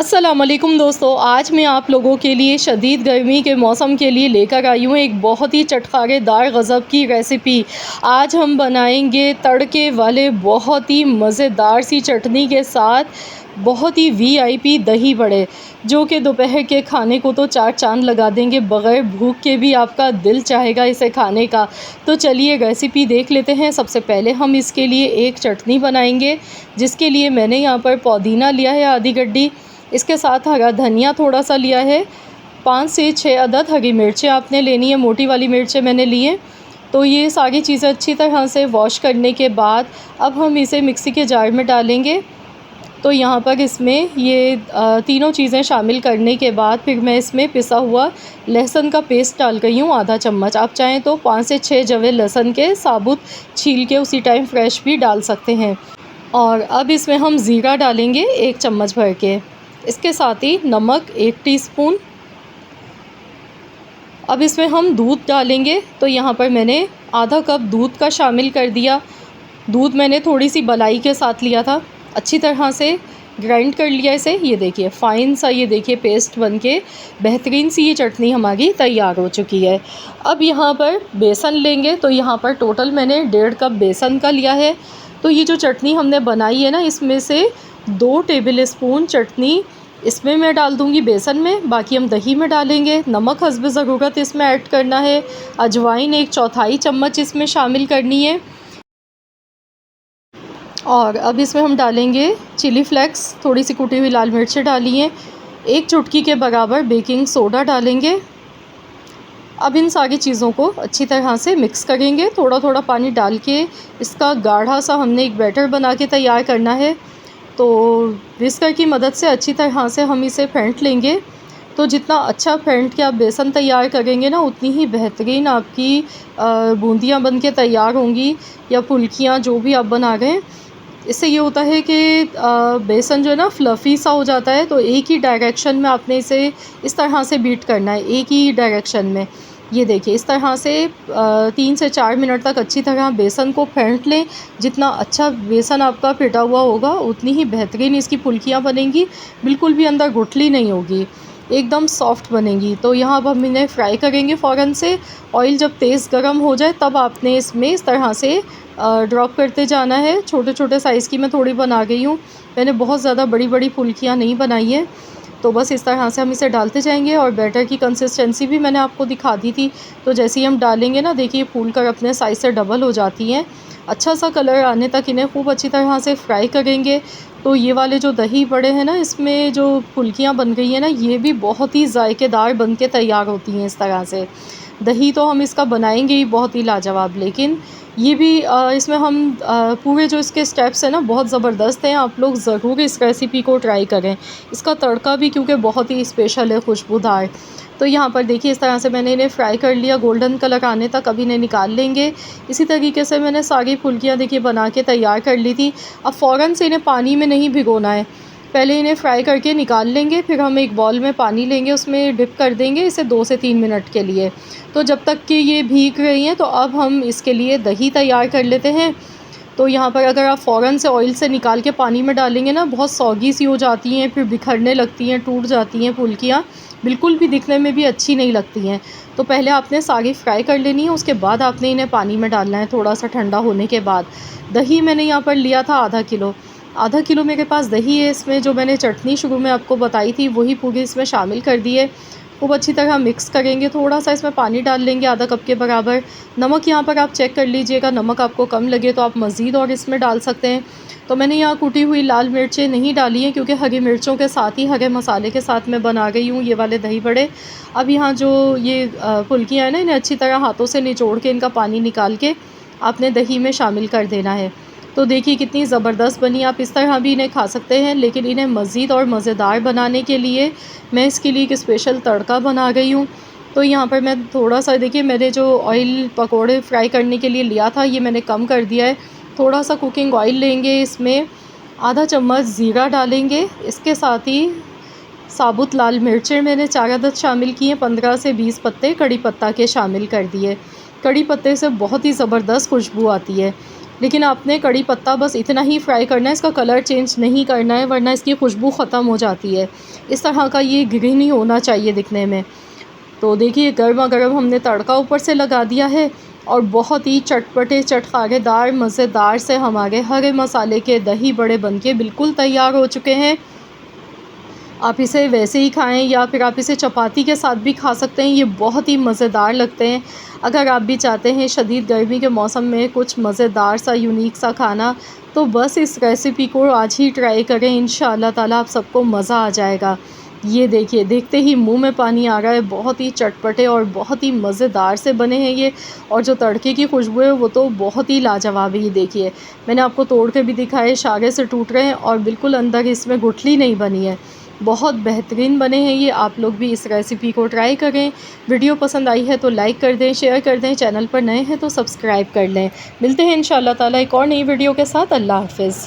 अस्सलामुअलैकुम दोस्तों, आज मैं आप लोगों के लिए शदीद गर्मी के मौसम के लिए लेकर आई हूँ एक बहुत ही चटखारेदार गज़ब की रेसिपी। आज हम बनाएंगे तड़के वाले बहुत ही मज़ेदार सी चटनी के साथ बहुत ही वीआईपी दही बड़े, जो कि दोपहर के खाने को तो चार चांद लगा देंगे। बग़ैर भूख के भी आपका दिल चाहेगा इसे खाने का। तो चलिए रेसिपी देख लेते हैं। सबसे पहले हम इसके लिए एक चटनी बनाएंगे, जिसके लिए मैंने यहाँ पर पुदीना लिया है आधी गड्डी। इसके साथ हरा धनिया थोड़ा सा लिया है। 5 से 6 अदद हरी मिर्चें आपने लेनी है, मोटी वाली मिर्चें मैंने ली हैं। तो ये सारी चीज़ें अच्छी तरह से वॉश करने के बाद अब हम इसे मिक्सी के जार में डालेंगे। तो यहाँ पर इसमें ये तीनों चीज़ें शामिल करने के बाद फिर मैं इसमें पिसा हुआ लहसुन का पेस्ट डाल रही हूँ आधा चम्मच। आप चाहें तो 5 से 6 जवे लहसुन के साबुत छील के उसी टाइम फ्रेश भी डाल सकते हैं। और अब इसमें हम ज़ीरा डालेंगे 1 चम्मच भर के। इसके साथ ही नमक 1 टीस्पून। अब इसमें हम दूध डालेंगे। तो यहाँ पर मैंने आधा कप दूध का शामिल कर दिया। दूध मैंने थोड़ी सी मलाई के साथ लिया था। अच्छी तरह से ग्राइंड कर लिया इसे। ये देखिए फ़ाइन सा, ये देखिए पेस्ट बनके बेहतरीन सी ये चटनी हमारी तैयार हो चुकी है। अब यहाँ पर बेसन लेंगे। तो यहाँ पर टोटल मैंने 1.5 कप बेसन का लिया है। तो ये जो चटनी हमने बनाई है ना, इसमें से 2 टेबल स्पून चटनी इसमें मैं डाल दूंगी बेसन में, बाकी हम दही में डालेंगे। नमक हस्ब ज़रूरत इसमें ऐड करना है। अजवाइन 1/4 चम्मच इसमें शामिल करनी है। और अब इसमें हम डालेंगे चिली फ्लेक्स, थोड़ी सी कुटी हुई लाल मिर्चें डाली हैं। 1 चुटकी के बराबर बेकिंग सोडा डालेंगे। अब इन सारी चीज़ों को अच्छी तरह से मिक्स करेंगे। थोड़ा थोड़ा पानी डाल के इसका गाढ़ा सा हमने एक बैटर बना के तैयार करना है। तो विस्कर की मदद से अच्छी तरह से हम इसे फेंट लेंगे। तो जितना अच्छा फेंट के आप बेसन तैयार करेंगे ना, उतनी ही बेहतरीन आपकी बूंदियाँ बन के तैयार होंगी, या फुल्कियाँ जो भी आप बना रहे हैं। इससे ये होता है कि बेसन जो है ना फ्लफ़ी सा हो जाता है। तो एक ही डायरेक्शन में आपने इसे इस तरह से बीट करना है, एक ही डायरेक्शन में। ये देखिए इस तरह से 3 से 4 मिनट तक अच्छी तरह बेसन को फेंट लें। जितना अच्छा बेसन आपका फिटा हुआ होगा, उतनी ही बेहतरीन इसकी फुल्कियाँ बनेंगी। बिल्कुल भी अंदर गुठली नहीं होगी, एकदम सॉफ्ट बनेंगी। तो यहाँ अब हम इन्हें फ्राई करेंगे फ़ौरन से। ऑयल जब तेज़ गर्म हो जाए तब आपने इसमें इस तरह से ड्रॉप करते जाना है। छोटे छोटे साइज़ की मैं थोड़ी बना गई हूँ, मैंने बहुत ज़्यादा बड़ी बड़ी फुल्कियाँ नहीं बनाई हैं। तो बस इस तरह से हम इसे डालते जाएंगे। और बैटर की कंसिस्टेंसी भी मैंने आपको दिखा दी थी। तो जैसे ही हम डालेंगे ना, देखिए फूल कर अपने साइज़ से डबल हो जाती हैं। अच्छा सा कलर आने तक इन्हें खूब अच्छी तरह से फ्राई करेंगे। तो ये वाले जो दही बड़े हैं ना, इसमें जो फुल्कियाँ बन गई हैं ना, ये भी बहुत ही जायकेदार बन के तैयार होती हैं इस तरह से। दही तो हम इसका बनाएंगे ही बहुत ही लाजवाब, लेकिन ये भी इसमें हम पूरे जो इसके स्टेप्स हैं ना, बहुत ज़बरदस्त हैं। आप लोग ज़रूर इस रेसिपी को ट्राई करें। इसका तड़का भी क्योंकि बहुत ही स्पेशल है, खुशबूदार। तो यहाँ पर देखिए इस तरह से मैंने इन्हें फ्राई कर लिया गोल्डन कलर आने तक। अब इन्हें निकाल लेंगे। इसी तरीके से मैंने सारी फुल्कियाँ देखिए बना के तैयार कर ली थी। अब फ़ौरन से इन्हें पानी में नहीं भिगोना है, पहले इन्हें फ्राई करके निकाल लेंगे। फिर हम एक बॉल में पानी लेंगे, उसमें डिप कर देंगे इसे 2 से 3 मिनट के लिए। तो जब तक कि ये भीग रही हैं, तो अब हम इसके लिए दही तैयार कर लेते हैं। तो यहाँ पर अगर आप फ़ौरन से ऑयल से निकाल के पानी में डालेंगे ना, बहुत सौगी सी हो जाती हैं, फिर बिखरने लगती हैं, टूट जाती हैं फुल्कियाँ, बिल्कुल भी दिखने में भी अच्छी नहीं लगती हैं। तो पहले आपने सारी फ्राई कर लेनी है, उसके बाद आपने इन्हें पानी में डालना है थोड़ा सा ठंडा होने के बाद। दही मैंने यहाँ पर लिया था आधा किलो मेरे पास दही है। इसमें जो मैंने चटनी शुरू में आपको बताई थी, वही पूरी इसमें शामिल कर दी है। खूब अच्छी तरह मिक्स करेंगे। थोड़ा सा इसमें पानी डाल लेंगे आधा कप के बराबर। नमक यहाँ पर आप चेक कर लीजिएगा, नमक आपको कम लगे तो आप मज़ीद और इसमें डाल सकते हैं। तो मैंने यहाँ कुटी हुई लाल मिर्चें नहीं डाली हैं, क्योंकि हरी मिर्चों के साथ ही हरे मसाले के साथ मैं बना गई हूँ ये वाले दही बड़े। अब यहाँ जो ये फुल्कियाँ हैं ना, इन्हें अच्छी तरह हाथों से निचोड़ के इनका पानी निकाल के आपने दही में शामिल कर देना है। तो देखिए कितनी ज़बरदस्त बनी। आप इस तरह भी इन्हें खा सकते हैं, लेकिन इन्हें मज़ीद और मज़ेदार बनाने के लिए मैं इसके लिए एक स्पेशल तड़का बना गई हूँ। तो यहाँ पर मैं थोड़ा सा, देखिए मैंने जो ऑयल पकोड़े फ्राई करने के लिए लिया था, ये मैंने कम कर दिया है। थोड़ा सा कुकिंग ऑयल लेंगे, इसमें आधा चम्मच ज़ीरा डालेंगे। इसके साथ ही साबुत लाल मिर्चें मैंने 4 अदद शामिल की हैं। 15 से 20 पत्ते कड़ी पत्ता के शामिल कर दिए। कड़ी पत्ते से बहुत ही ज़बरदस्त खुशबू आती है, लेकिन आपने कड़ी पत्ता बस इतना ही फ्राई करना है, इसका कलर चेंज नहीं करना है, वरना इसकी खुशबू ख़त्म हो जाती है। इस तरह का ये ग्रीन ही होना चाहिए दिखने में। तो देखिए गर्मा गर्म हमने तड़का ऊपर से लगा दिया है और बहुत ही चटपटे चटखारेदार मज़ेदार से हमारे हरे मसाले के दही बड़े बनके बिल्कुल तैयार हो चुके हैं। आप इसे वैसे ही खाएं या फिर आप इसे चपाती के साथ भी खा सकते हैं, ये बहुत ही मज़ेदार लगते हैं। अगर आप भी चाहते हैं शदीद गर्मी के मौसम में कुछ मज़ेदार सा यूनिक सा खाना, तो बस इस रेसिपी को आज ही ट्राई करें, इंशाअल्लाह ताला आप सबको मज़ा आ जाएगा। ये देखिए देखते ही मुंह में पानी आ रहा है, बहुत ही चटपटे और बहुत ही मज़ेदार से बने हैं ये। और जो तड़के की खुशबू है वो तो बहुत ही लाजवाब है। ये देखिए मैंने आपको तोड़ के भी दिखाए, शागे से टूट रहे हैं और बिल्कुल अंदर इसमें गुठली नहीं बनी है। बहुत बेहतरीन बने हैं ये। आप लोग भी इस रेसिपी को ट्राई करें। वीडियो पसंद आई है तो लाइक कर दें, शेयर कर दें, चैनल पर नए हैं तो सब्सक्राइब कर लें। मिलते हैं इंशाअल्लाह ताला एक और नई वीडियो के साथ। अल्लाह हाफ़िज़।